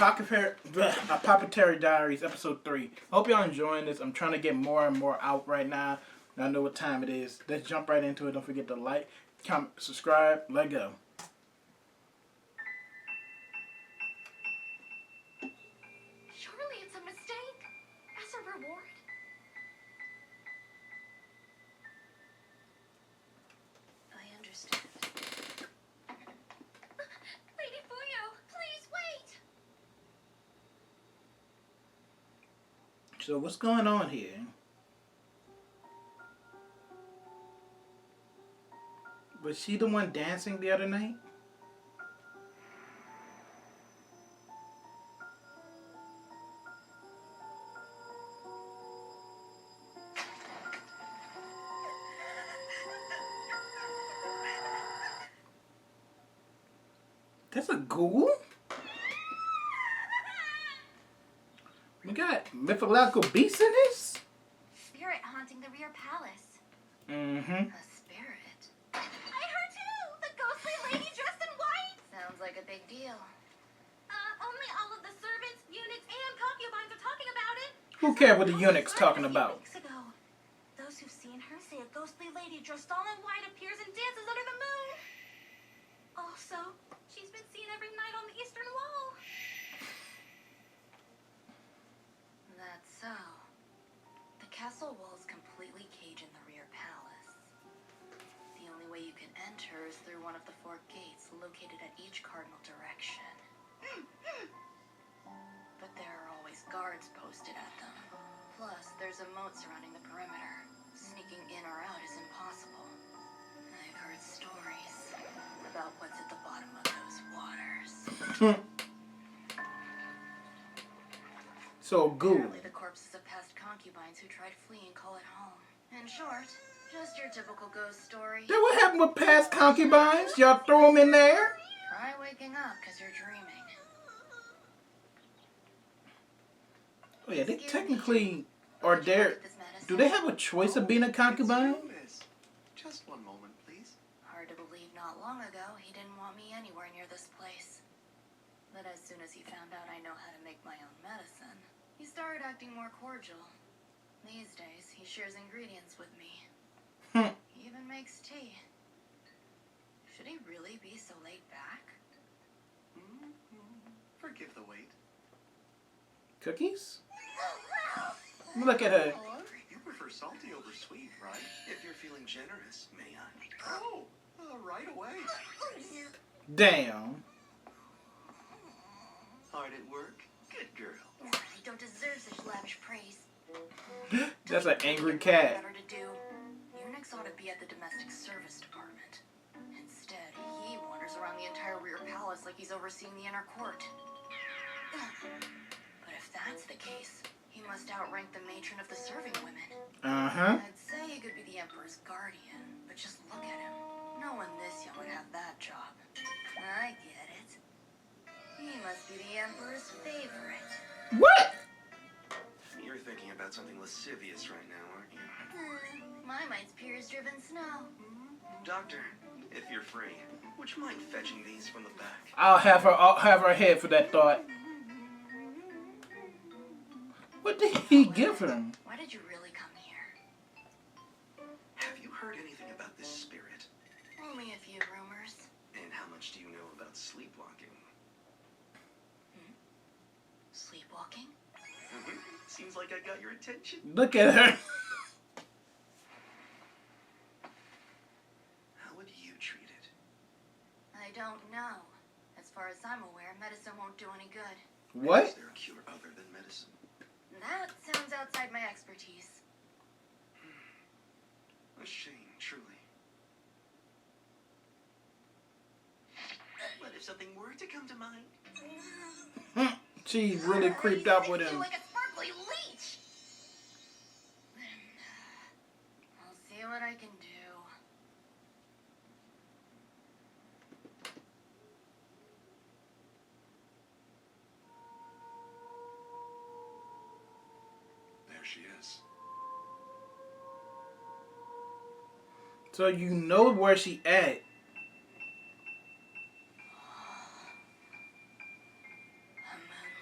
Apothecary Diaries, episode 3. I hope y'all enjoying this. I'm trying to get more and more out right now. And I know what time it is. Let's jump right into it. Don't forget to like, comment, subscribe. Let go. Surely it's a mistake. As a reward. I understand. Lady Fuyo, please wait. So what's going on here? Was she the one dancing the other night? That's a ghoul? We got mythological beasts in this? Spirit haunting the rear palace. Mm-hmm. A spirit? I heard too! The ghostly lady dressed in white! Sounds like a big deal. Only all of the servants, eunuchs, and concubines are talking about it. Who cares what the eunuch's talking about? Weeks ago. Those who've seen her say a ghostly lady dressed all in white appears and dances under the moon. Also, she's been seen every night on the eastern wall. That's so. The castle walls completely cage in the rear palace. The only way you can enter is through one of the 4 gates located at each cardinal direction. But there are always guards posted at them. Plus, there's a moat surrounding the perimeter. Sneaking in or out is impossible. I've heard stories about what's at the bottom of those waters. So ghoul. Apparently the corpses of past concubines who tried fleeing call it home. In short, just your typical ghost story. Then what happened with past concubines? Y'all throw them in there? Try waking up because you're dreaming. Oh yeah, they technically are there. Do they have a choice of being a concubine? Just one moment, please. Hard to believe not long ago he didn't want me anywhere near this place. But as soon as he found out I know how to make my own medicine, he started acting more cordial. These days, he shares ingredients with me. He even makes tea. Should he really be so laid back? Forgive the wait. Cookies? Look at her. You prefer salty over sweet, right? If you're feeling generous, may I? Oh, right away. Damn. Hard at work? Good girl. I don't deserve such lavish praise. That's an angry cat. Better to do. Eunuchs ought to be at the domestic service department. Instead, he wanders around the entire rear palace like he's overseeing the inner court. But if that's the case, he must outrank the matron of the serving women. Uh-huh. I'd say he could be the emperor's guardian, but just look at him. No one this young would have that job. I get it. He must be the emperor's favorite. What? You're thinking about something lascivious right now, aren't you? My mind's Piers-driven snow. Doctor, if you're free, would you mind fetching these from the back? I'll have her head for that thought. What did he give him? Why did you really come here? Have you heard anything about this spirit? Only a few rumors. And how much do you know about sleepwalking? Sleepwalking? Seems like I got your attention. Look at her. How would you treat it? I don't know. As far as I'm aware, medicine won't do any good. What? Is there a cure other than medicine? That sounds outside my expertise. A shame, truly. But if something were to come to mind... She really creeped out with him. Like a sparkly leech. I'll see what I can do. There she is. So you know where she at. A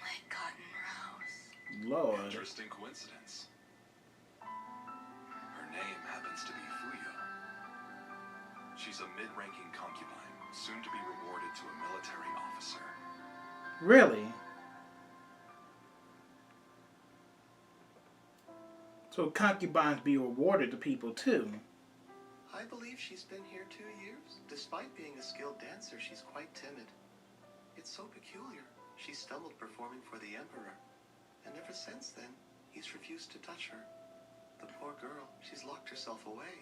Lord. Interesting coincidence. Her name happens to be Fuyo. She's a mid-ranking concubine, soon to be rewarded to a military officer. Really? So concubines be rewarded to people too. I believe she's been here 2 years. Despite being a skilled dancer, she's quite timid. It's so peculiar. She stumbled performing for the Emperor. And ever since then, he's refused to touch her. The poor girl, she's locked herself away.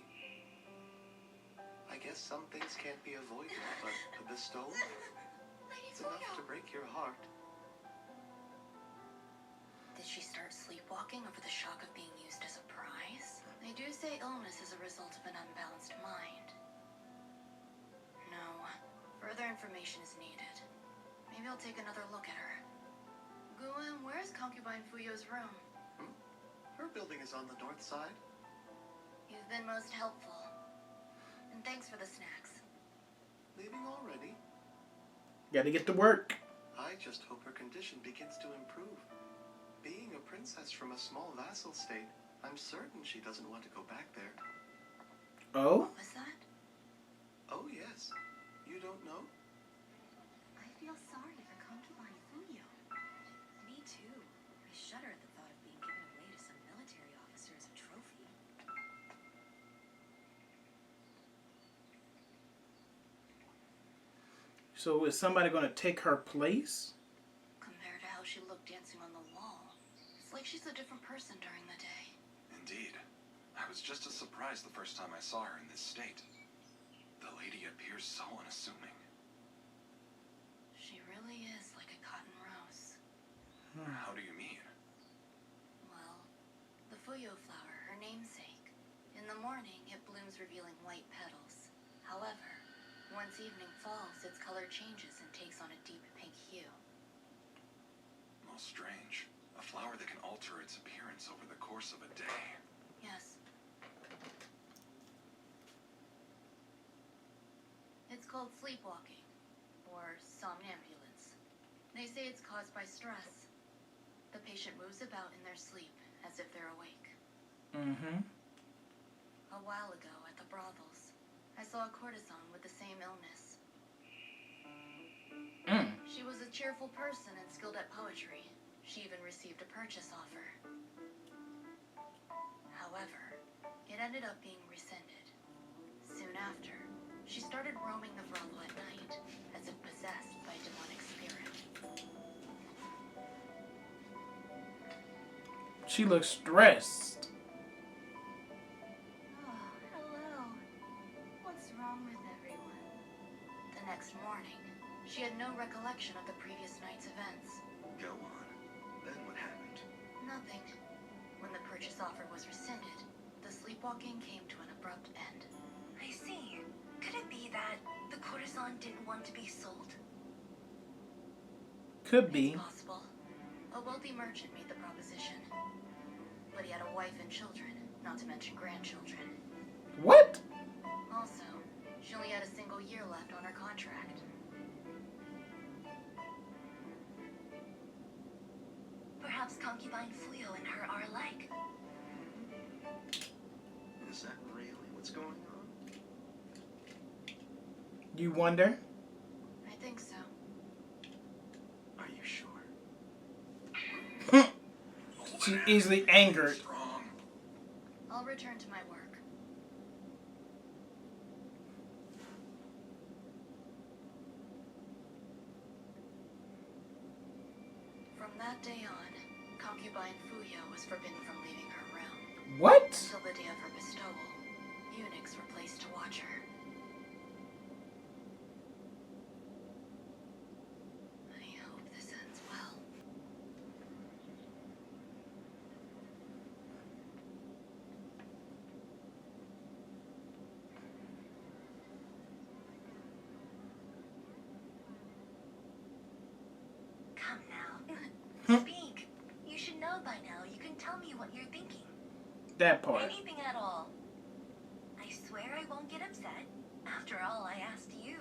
I guess some things can't be avoided, but a bestowal? It's enough to break your heart. Did she start sleepwalking over the shock of being used as a prize? They do say illness is a result of an unbalanced mind. No, further information is needed. Maybe I'll take another look at her. Guan, where's Concubine Fuyo's room? Her building is on the north side. You've been most helpful. And thanks for the snacks. Leaving already? Gotta get to work. I just hope her condition begins to improve. Being a princess from a small vassal state, I'm certain she doesn't want to go back there. Oh? What was that? Oh, yes. You don't know? I feel sorry for Concubine Fuyo. Me too. I shudder at the thought of being given away to some military officer as a trophy. So is somebody gonna take her place? Compared to how she looked dancing on the wall, it's like she's a different person during the day. Indeed. I was just as surprised the first time I saw her in this state. The lady appears so unassuming. She really is like a cotton rose. How do you mean? Well, the Fuyo flower, her namesake. In the morning, it blooms revealing white petals. However, once evening falls, its color changes and takes on a deep pink hue. Most strange. A flower that can alter its appearance over the course of a day. Yes. It's called sleepwalking, or somnambulance. They say it's caused by stress. The patient moves about in their sleep as if they're awake. Mm-hmm. A while ago at the brothels, I saw a courtesan with the same illness. She was a cheerful person and skilled at poetry. She even received a purchase offer. However, it ended up being rescinded. Soon after, she started roaming the brothel at night, as if possessed by a demonic spirit. She looks stressed. Oh, hello. What's wrong with everyone? The next morning, she had no recollection of the previous night's events. Go on. Then what happened? Nothing. When the purchase offer was rescinded, the sleepwalking came to an abrupt end. I see. Could it be that the courtesan didn't want to be sold? Could be. It's possible. A wealthy merchant made the proposition. But he had a wife and children, not to mention grandchildren. What? Also, she only had a single year left on her contract. Perhaps Concubine Fuyo and her are alike. Is that really what's going on? You wonder? I think so. Are you sure? She's easily angered. Strong. I'll return to my work. From that day on, Concubine Fuyo was forbidden from leaving her room. What? Until the day of her bestowal, eunuchs were placed to watch her. I hope this ends well. Come now. Speak. You should know by now. You can tell me what you're thinking. That part. Anything at all. I swear I won't get upset. After all, I asked you.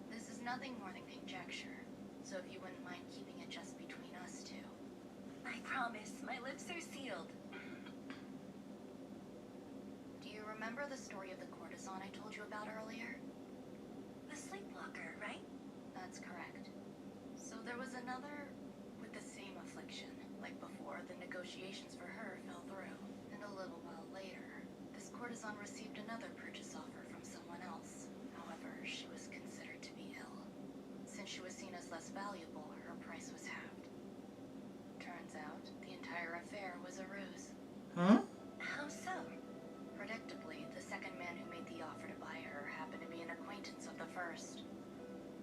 This is nothing more than conjecture. So if you wouldn't mind keeping it just between us two. I promise, my lips are sealed. Do you remember the story of the courtesan I told you about earlier? The sleepwalker, right? That's correct. So there was another with the same affliction. Like before, the negotiations for her fell through. And a little while later, this courtesan received another purchase offer from someone else. However, she was considered to be ill. Since she was seen as less valuable, her price was halved. Turns out, the entire affair was a ruse. Huh? How so? Predictably, the second man who made the offer to buy her happened to be an acquaintance of the first.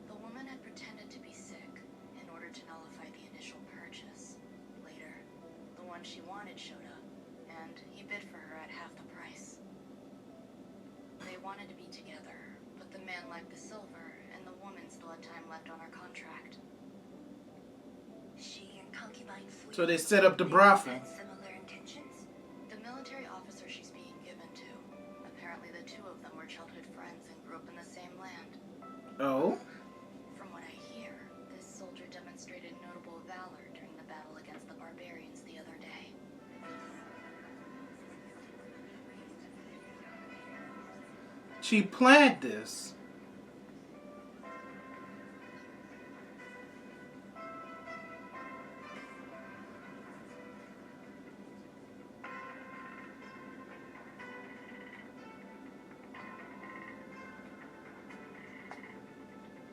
The woman had pretended to be sick in order to nullify the initial purchase. Later, the one she wanted showed up, and he bid for her at half the price. They wanted to be together, but the man lacked the silver, and the woman still had time left on her contract. She and concubine Fuyo So they set up the brothel. had similar intentions? The military officer she's being given to. Apparently the two of them were childhood friends and grew up in the same land. Oh? From what I hear, this soldier demonstrated notable valor during the battle against the barbarians the other day. She planned this.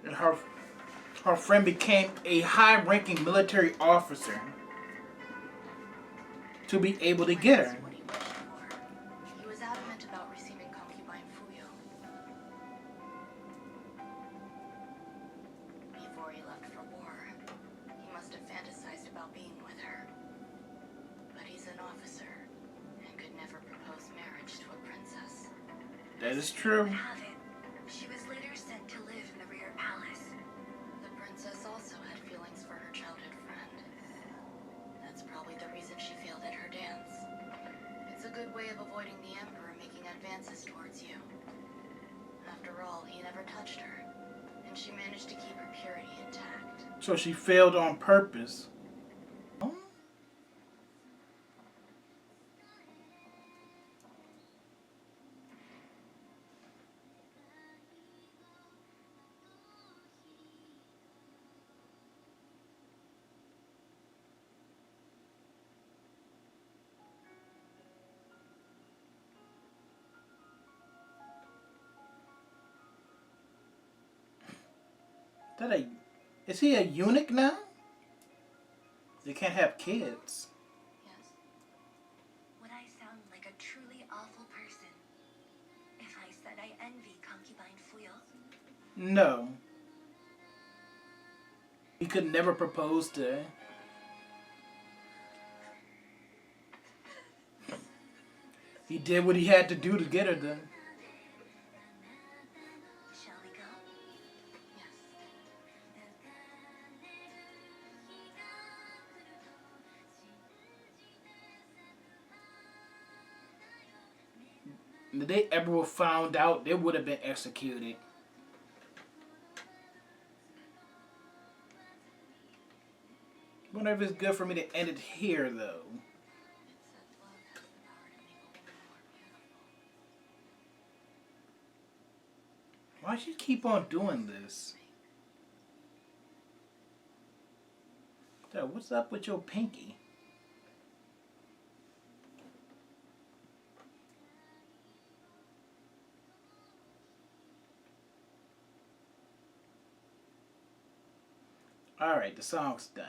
And her friend became a high-ranking military officer to be able to get her. What he wished for. He was adamant about receiving concubine Fuyo. Before he left for war, he must have fantasized about being with her. But he's an officer and could never propose marriage to a princess. That is true. Would have it. She was later sent to live in the rear palace. The princess also had feelings for her childhood friend. That's probably the reason she failed at her dance. It's a good way of avoiding the Emperor making advances towards you. After all, he never touched her, and she managed to keep her purity intact. So she failed on purpose. Is he a eunuch now? They can't have kids. Yes? Would I sound like a truly awful person if I said I envy concubine Fuyo? No. He could never propose to her. He did what he had to do to get her done. Shall we go? Yes. If they ever were found out, they would have been executed. Wonder if it's good for me to end it here, though. It said love has the power to make a woman more beautiful. Why should you keep on doing this? So, what's up with your pinky? Alright, the song's done.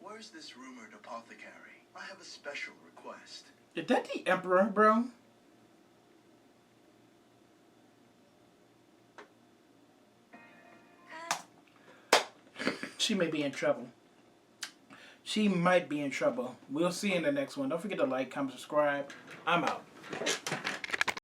Where's this rumored apothecary? I have a special request. Is that the Emperor, bro? She may be in trouble. She might be in trouble. We'll see you in the next one. Don't forget to like, comment, subscribe. I'm out.